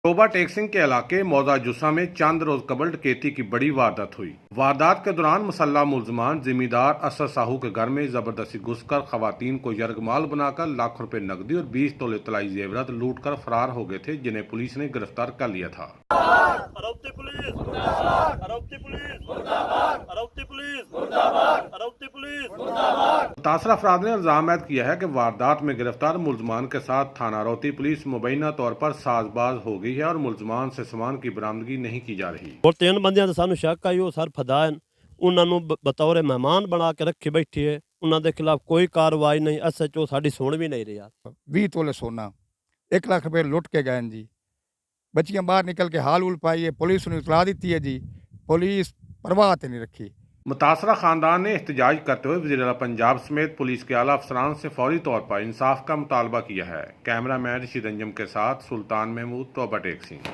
Toba take Singh के इलाके मौजा जुस्सा में चंद रोज कबल डकैती की बड़ी वारदात हुई। वारदात के दौरान मुसल्लह मुलजमान जिम्मेदार असद साहू के घर में जबरदस्ती घुसकर खवातीन को यरगमाल बनाकर लाखों रुपए नकदी और 20 तोले तलाई जेवरात लूट कर फरार हो गए थे, जिन्हें पुलिस ने गिरफ्तार कर लिया था। आरोपी पुलिस मुर्दाबाद, आरोपी पुलिस मुर्दाबाद, आरोपी पुलिस मुर्दाबाद, आरोपी पुलिस मुर्दाबाद। मुतासर अफराद ने इल्जाम ऐद किया है कि वारदात में गिरफ्तार मुलजमान के साथ थाना रोहती पुलिस मुबैना तौर पर साजबाज हो गई है और मुलजमान से सामान की बरामदगी नहीं की जा रही। और 3 ਬੰਦਿਆਂ ਦਾ ਸਾਨੂੰ ਸ਼ੱਕ ਆਈ, ਉਹ ਸਰ ਫਦਾਨ ਉਹਨਾਂ ਨੂੰ ਬਤੌਰ ਮਹਿਮਾਨ ਬਣਾ ਕੇ ਰੱਖੀ ਬੈਠੀ ਹੈ। ਉਹਨਾਂ ਦੇ ਖਿਲਾਫ ਕੋਈ ਕਾਰਵਾਈ ਨਹੀਂ, ਐਸਐਚਓ ਸਾਡੀ ਸੁਣ ਵੀ ਨਹੀਂ ਰਿਹਾ। 20 ਤੋਲੇ सोना 1 लाख रुपए लुट के गए जी। बच्चियां बाहर निकल के हाल उल पाई है, पुलिस ने इतला दी है जी, पुलिस परवाह नहीं रखी। मुतासरा खानदान ने एहतजाज करते हुए वज़ीर आला पंजाब समेत पुलिस के आला अफसरान से फौरी तौर पर इंसाफ का मुतालबा किया है। कैमरा मैन रशीद अंजम के साथ सुल्तान महमूद, टोबा टेक सिंह।